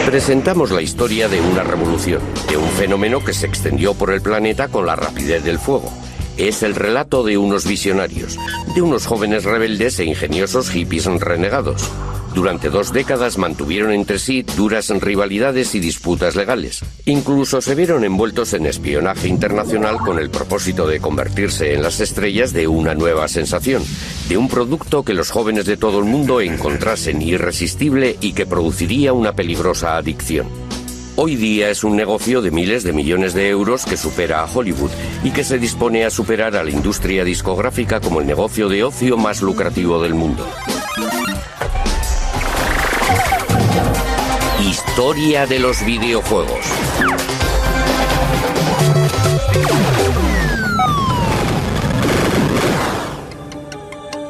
Presentamos la historia de una revolución, de un fenómeno que se extendió por el planeta con la rapidez del fuego. Es el relato de unos visionarios, de unos jóvenes rebeldes e ingeniosos hippies renegados. Durante 2 décadas mantuvieron entre sí duras rivalidades y disputas legales. Incluso se vieron envueltos en espionaje internacional con el propósito de convertirse en las estrellas de una nueva sensación, de un producto que los jóvenes de todo el mundo encontrasen irresistible y que produciría una peligrosa adicción. Hoy día es un negocio de miles de millones de euros que supera a Hollywood y que se dispone a superar a la industria discográfica como el negocio de ocio más lucrativo del mundo. Historia de los videojuegos.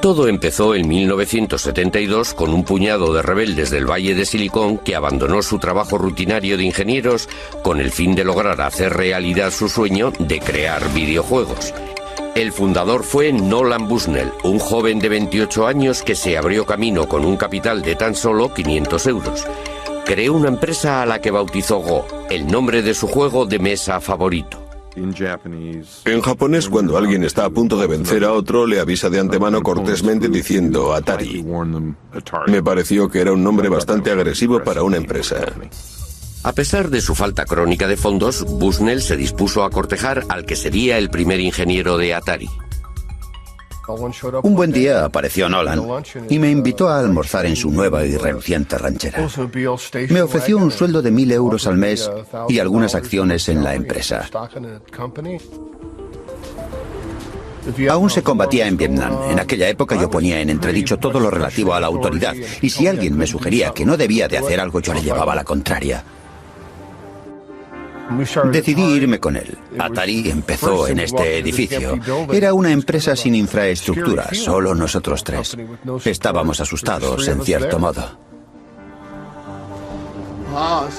Todo empezó en 1972 con un puñado de rebeldes del Valle de Silicon que abandonó su trabajo rutinario de ingenieros con el fin de lograr hacer realidad su sueño de crear videojuegos. El fundador fue Nolan Bushnell, un joven de 28 años que se abrió camino con un capital de tan solo 500 euros. Creó una empresa a la que bautizó Go, el nombre de su juego de mesa favorito. En japonés, cuando alguien está a punto de vencer a otro, le avisa de antemano cortésmente diciendo Atari. Me pareció que era un nombre bastante agresivo para una empresa. A pesar de su falta crónica de fondos, Bushnell se dispuso a cortejar al que sería el primer ingeniero de Atari. Un buen día apareció Nolan y me invitó a almorzar en su nueva y reluciente ranchera. Me ofreció un sueldo de 1.000 euros al mes y algunas acciones en la empresa. Aún se combatía en Vietnam. En aquella época yo ponía en entredicho todo lo relativo a la autoridad, y si alguien me sugería que no debía de hacer algo, yo le llevaba la contraria. Decidí irme con él. Atari empezó en este edificio. Era una empresa sin infraestructura, solo nosotros 3. Estábamos asustados, en cierto modo.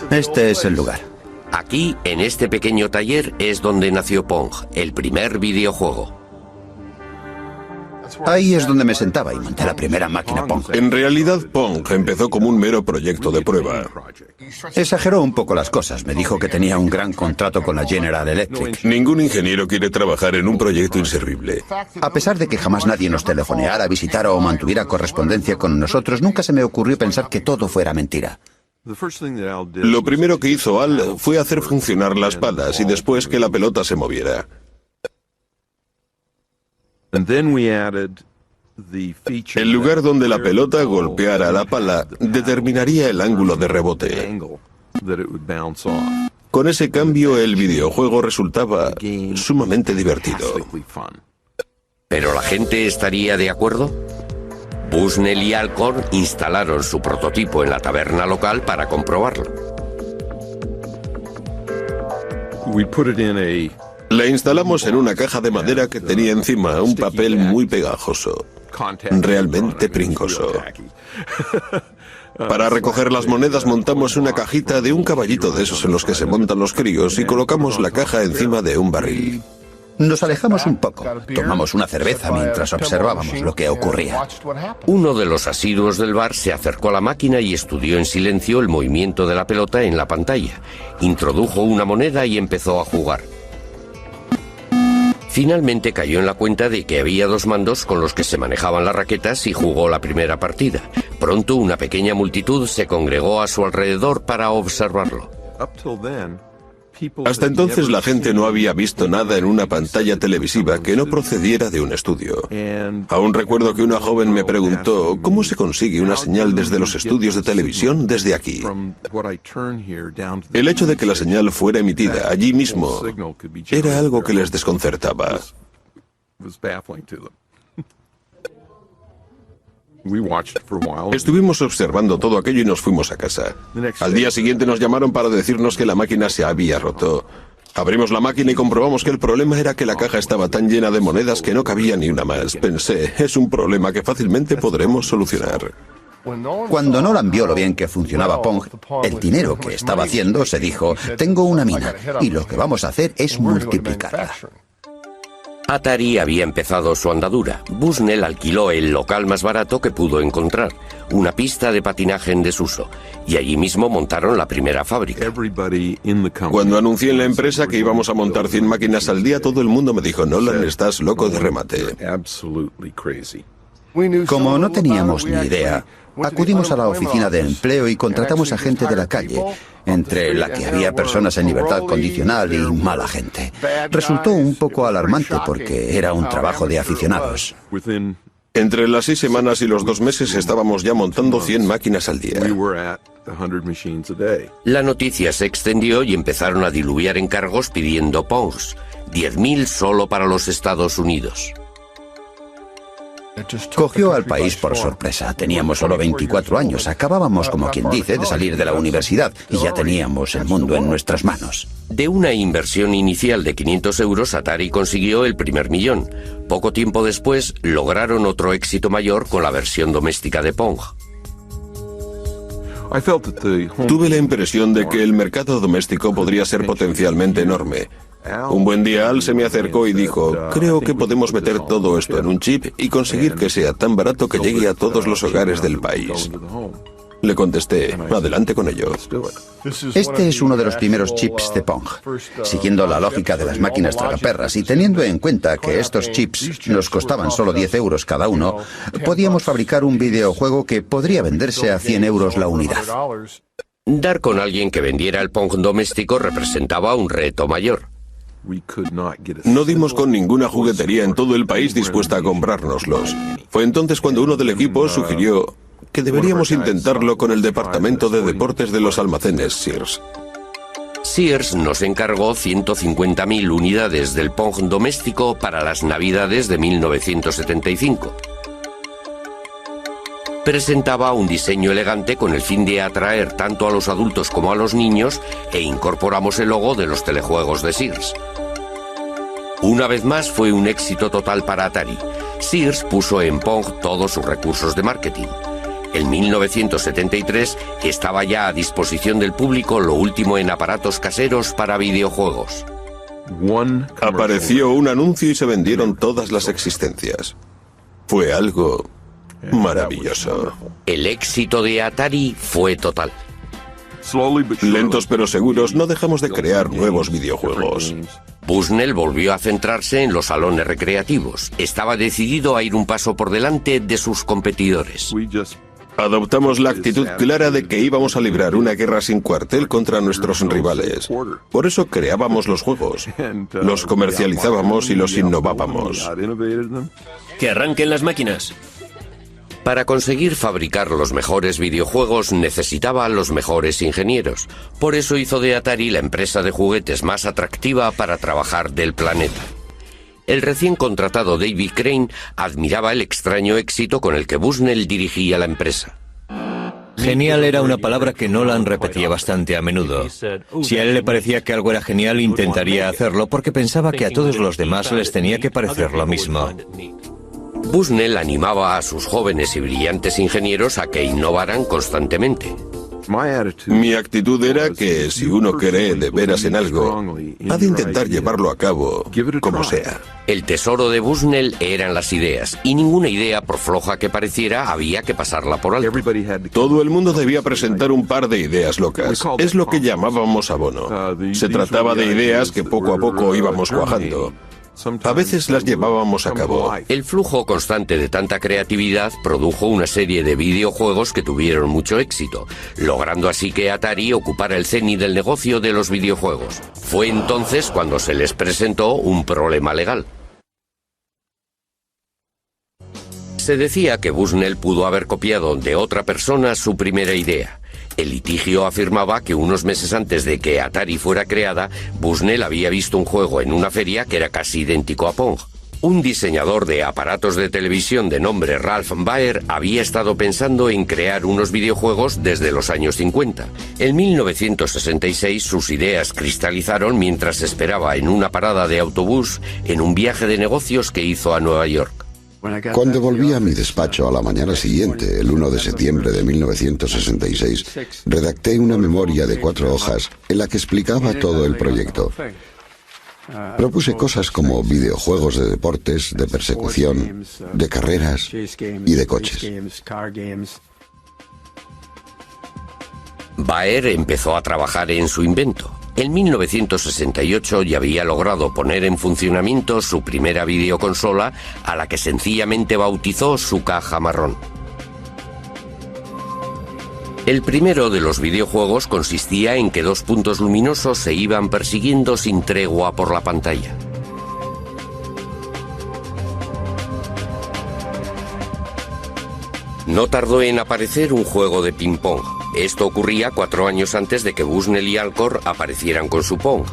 Este es el lugar. Aquí, en este pequeño taller, es donde nació Pong, el primer videojuego. Ahí es donde me sentaba y monté la primera máquina Pong. En realidad, Pong empezó como un mero proyecto de prueba. Exageró un poco las cosas. Me dijo que tenía un gran contrato con la General Electric. Ningún ingeniero quiere trabajar en un proyecto inservible. A pesar de que jamás nadie nos telefoneara, visitara o mantuviera correspondencia con nosotros, nunca se me ocurrió pensar que todo fuera mentira. Lo primero que hizo Al fue hacer funcionar las palas y después que la pelota se moviera. El lugar donde la pelota golpeara la pala determinaría el ángulo de rebote. Con ese cambio, el videojuego resultaba sumamente divertido. ¿Pero la gente estaría de acuerdo? Bushnell y Alcorn instalaron su prototipo en la taberna local para comprobarlo. La instalamos en una caja de madera que tenía encima un papel muy pegajoso, realmente pringoso. Para recoger las monedas montamos una cajita de un caballito de esos en los que se montan los críos y colocamos la caja encima de un barril. Nos alejamos un poco, tomamos una cerveza mientras observábamos lo que ocurría. Uno de los asiduos del bar se acercó a la máquina y estudió en silencio el movimiento de la pelota en la pantalla. Introdujo una moneda y empezó a jugar. Finalmente cayó en la cuenta de que había 2 mandos con los que se manejaban las raquetas y jugó la primera partida. Pronto una pequeña multitud se congregó a su alrededor para observarlo. Hasta entonces la gente no había visto nada en una pantalla televisiva que no procediera de un estudio. Aún recuerdo que una joven me preguntó ¿cómo se consigue una señal desde los estudios de televisión desde aquí? El hecho de que la señal fuera emitida allí mismo era algo que les desconcertaba. Estuvimos observando todo aquello y nos fuimos a casa. Al día siguiente nos llamaron para decirnos que la máquina se había roto. Abrimos la máquina y comprobamos que el problema era que la caja estaba tan llena de monedas que no cabía ni una más. Pensé, es un problema que fácilmente podremos solucionar. Cuando Nolan vio lo bien que funcionaba Pong, el dinero que estaba haciendo, se dijo, tengo una mina y lo que vamos a hacer es multiplicarla. Atari había empezado su andadura. Bushnell alquiló el local más barato que pudo encontrar, una pista de patinaje en desuso, y allí mismo montaron la primera fábrica. Cuando anuncié en la empresa que íbamos a montar 100 máquinas al día, todo el mundo me dijo: Nolan, estás loco de remate. Como no teníamos ni idea, acudimos a la oficina de empleo y contratamos a gente de la calle, entre la que había personas en libertad condicional y mala gente. Resultó un poco alarmante porque era un trabajo de aficionados. Entre las 6 semanas y los 2 meses estábamos ya montando 100 máquinas al día. La noticia se extendió y empezaron a diluviar encargos pidiendo Pongs, 10.000 solo para los Estados Unidos. Cogió al país por sorpresa. Teníamos solo 24 años. Acabábamos, como quien dice, de salir de la universidad y ya teníamos el mundo en nuestras manos. De una inversión inicial de 500 euros, Atari consiguió el primer millón. Poco tiempo después, lograron otro éxito mayor con la versión doméstica de Pong. Tuve la impresión de que el mercado doméstico podría ser potencialmente enorme. Un buen día Al se me acercó y dijo: creo que podemos meter todo esto en un chip y conseguir que sea tan barato que llegue a todos los hogares del país. Le contesté: adelante con ello. Este es uno de los primeros chips de Pong, siguiendo la lógica de las máquinas tragaperras y teniendo en cuenta que estos chips nos costaban solo 10 euros cada uno, podíamos fabricar un videojuego que podría venderse a 100 euros la unidad. Dar con alguien que vendiera el Pong doméstico representaba un reto mayor. No dimos con ninguna juguetería en todo el país dispuesta a comprárnoslos. Fue entonces cuando uno del equipo sugirió que deberíamos intentarlo con el departamento de deportes de los almacenes Sears. Sears nos encargó 150.000 unidades del Pong doméstico para las Navidades de 1975. Presentaba un diseño elegante con el fin de atraer tanto a los adultos como a los niños e incorporamos el logo de los telejuegos de Sears. Una vez más fue un éxito total para Atari. Sears puso en Pong todos sus recursos de marketing. En 1973 estaba ya a disposición del público lo último en aparatos caseros para videojuegos. Apareció un anuncio y se vendieron todas las existencias. Fue algo maravilloso. El éxito de Atari fue total. Lentos pero seguros, no dejamos de crear nuevos videojuegos. Bushnell volvió a centrarse en los salones recreativos. Estaba decidido a ir un paso por delante de sus competidores. Adoptamos la actitud clara de que íbamos a librar una guerra sin cuartel contra nuestros rivales. Por eso creábamos los juegos, los comercializábamos y los innovábamos. ¡Que arranquen las máquinas! Para conseguir fabricar los mejores videojuegos necesitaba a los mejores ingenieros. Por eso hizo de Atari la empresa de juguetes más atractiva para trabajar del planeta. El recién contratado David Crane admiraba el extraño éxito con el que Bushnell dirigía la empresa. Genial era una palabra que Nolan repetía bastante a menudo. Si a él le parecía que algo era genial, intentaría hacerlo porque pensaba que a todos los demás les tenía que parecer lo mismo. Bushnell animaba a sus jóvenes y brillantes ingenieros a que innovaran constantemente. Mi actitud era que si uno cree de veras en algo, ha de intentar llevarlo a cabo como sea. El tesoro de Bushnell eran las ideas, y ninguna idea, por floja que pareciera, había que pasarla por alto. Todo el mundo debía presentar un par de ideas locas. Es lo que llamábamos abono. Se trataba de ideas que poco a poco íbamos cuajando. A veces las llevábamos a cabo. El flujo constante de tanta creatividad produjo una serie de videojuegos que tuvieron mucho éxito, logrando así que Atari ocupara el cenit del negocio de los videojuegos. Fue entonces cuando se les presentó un problema legal. Se decía que Bushnell pudo haber copiado de otra persona su primera idea. El litigio afirmaba que unos meses antes de que Atari fuera creada, Bushnell había visto un juego en una feria que era casi idéntico a Pong. Un diseñador de aparatos de televisión de nombre Ralph Baer había estado pensando en crear unos videojuegos desde los años 50. En 1966 sus ideas cristalizaron mientras esperaba en una parada de autobús en un viaje de negocios que hizo a Nueva York. Cuando volví a mi despacho a la mañana siguiente, el 1 de septiembre de 1966, redacté una memoria de 4 hojas en la que explicaba todo el proyecto. Propuse cosas como videojuegos de deportes, de persecución, de carreras y de coches. Baer empezó a trabajar en su invento. En 1968 ya había logrado poner en funcionamiento su primera videoconsola, a la que sencillamente bautizó su caja marrón. El primero de los videojuegos consistía en que dos puntos luminosos se iban persiguiendo sin tregua por la pantalla. No tardó en aparecer un juego de ping-pong. Esto ocurría 4 años antes de que Bushnell y Alcor aparecieran con su Pong.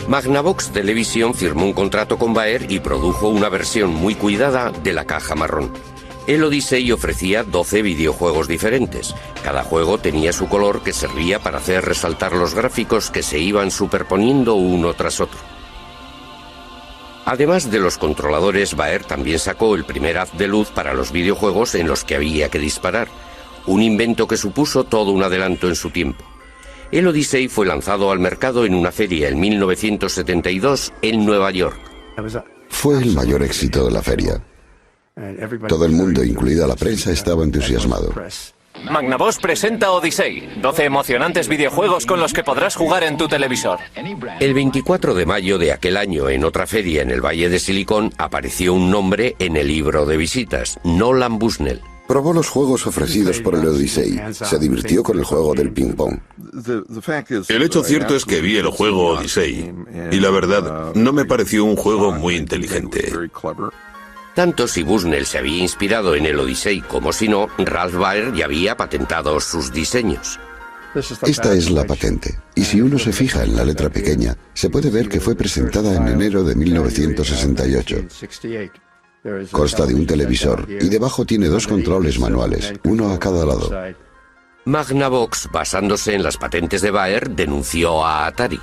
Magnavox Television firmó un contrato con Baer y produjo una versión muy cuidada de la caja marrón. El Odyssey ofrecía 12 videojuegos diferentes. Cada juego tenía su color, que servía para hacer resaltar los gráficos que se iban superponiendo uno tras otro. Además de los controladores, Baer también sacó el primer haz de luz para los videojuegos en los que había que disparar. Un invento que supuso todo un adelanto en su tiempo. El Odyssey fue lanzado al mercado en una feria en 1972 en Nueva York. Fue el mayor éxito de la feria. Todo el mundo, incluida la prensa, estaba entusiasmado. Magnavox presenta Odyssey, 12 emocionantes videojuegos con los que podrás jugar en tu televisor. El 24 de mayo de aquel año, en otra feria en el Valle de Silicon, apareció un nombre en el libro de visitas: Nolan Bushnell. Probó los juegos ofrecidos por el Odyssey. Se divirtió con el juego del ping-pong. El hecho cierto es que vi el juego Odyssey y la verdad no me pareció un juego muy inteligente. Tanto si Bushnell se había inspirado en el Odyssey como si no, Ralph Baer ya había patentado sus diseños. Esta es la patente, y si uno se fija en la letra pequeña, se puede ver que fue presentada en enero de 1968. Consta de un televisor y debajo tiene 2 controles manuales, uno a cada lado. Magnavox, basándose en las patentes de Baer, denunció a Atari.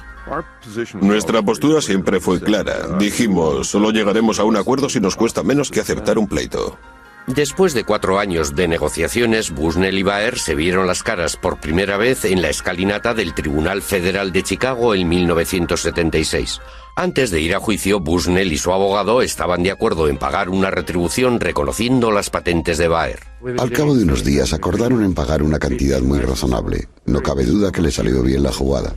Nuestra postura siempre fue clara. Dijimos, solo llegaremos a un acuerdo si nos cuesta menos que aceptar un pleito. Después de 4 años de negociaciones, Bushnell y Baer se vieron las caras por primera vez en la escalinata del Tribunal Federal de Chicago en 1976. Antes de ir a juicio, Bushnell y su abogado estaban de acuerdo en pagar una retribución reconociendo las patentes de Baer. Al cabo de unos días acordaron en pagar una cantidad muy razonable. No cabe duda que le salió bien la jugada.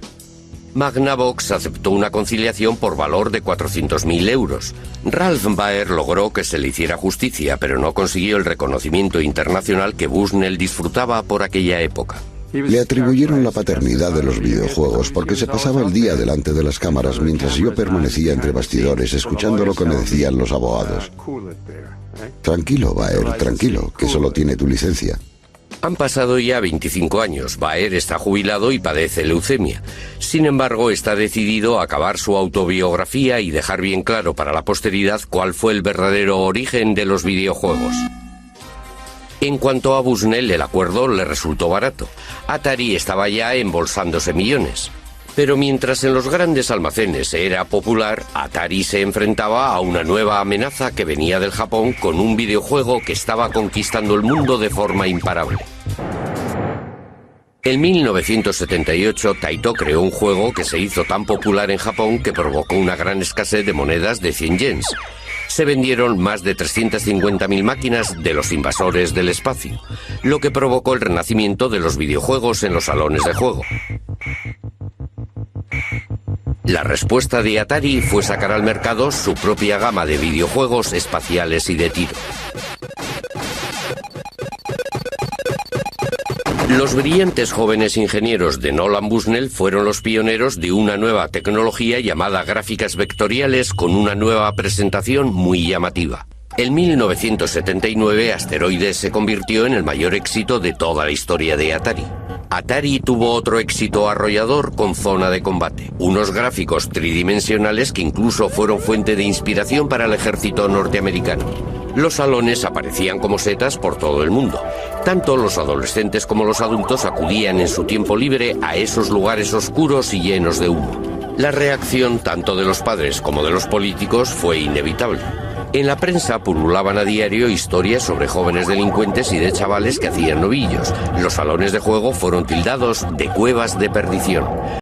Magnavox aceptó una conciliación por valor de 400.000 euros. Ralph Baer logró que se le hiciera justicia, pero no consiguió el reconocimiento internacional que Bushnell disfrutaba por aquella época. Le atribuyeron la paternidad de los videojuegos porque se pasaba el día delante de las cámaras mientras yo permanecía entre bastidores escuchando lo que me decían los abogados. Tranquilo, Baer, tranquilo, que solo tiene tu licencia. Han pasado ya 25 años. Baer está jubilado y padece leucemia. Sin embargo, está decidido a acabar su autobiografía y dejar bien claro para la posteridad cuál fue el verdadero origen de los videojuegos. En cuanto a Bushnell, el acuerdo le resultó barato. Atari estaba ya embolsándose millones. Pero mientras en los grandes almacenes era popular, Atari se enfrentaba a una nueva amenaza que venía del Japón con un videojuego que estaba conquistando el mundo de forma imparable. En 1978, Taito creó un juego que se hizo tan popular en Japón que provocó una gran escasez de monedas de 100 yens. Se vendieron más de 350.000 máquinas de los invasores del espacio, lo que provocó el renacimiento de los videojuegos en los salones de juego. La respuesta de Atari fue sacar al mercado su propia gama de videojuegos espaciales y de tiro. Los brillantes jóvenes ingenieros de Nolan Bushnell fueron los pioneros de una nueva tecnología llamada gráficas vectoriales con una nueva presentación muy llamativa. En 1979, Asteroides se convirtió en el mayor éxito de toda la historia de Atari. Atari tuvo otro éxito arrollador con Zona de Combate, unos gráficos tridimensionales que incluso fueron fuente de inspiración para el ejército norteamericano. Los salones aparecían como setas por todo el mundo. Tanto los adolescentes como los adultos acudían en su tiempo libre a esos lugares oscuros y llenos de humo. La reacción tanto de los padres como de los políticos fue inevitable. En la prensa pululaban a diario historias sobre jóvenes delincuentes y de chavales que hacían novillos. Los salones de juego fueron tildados de cuevas de perdición.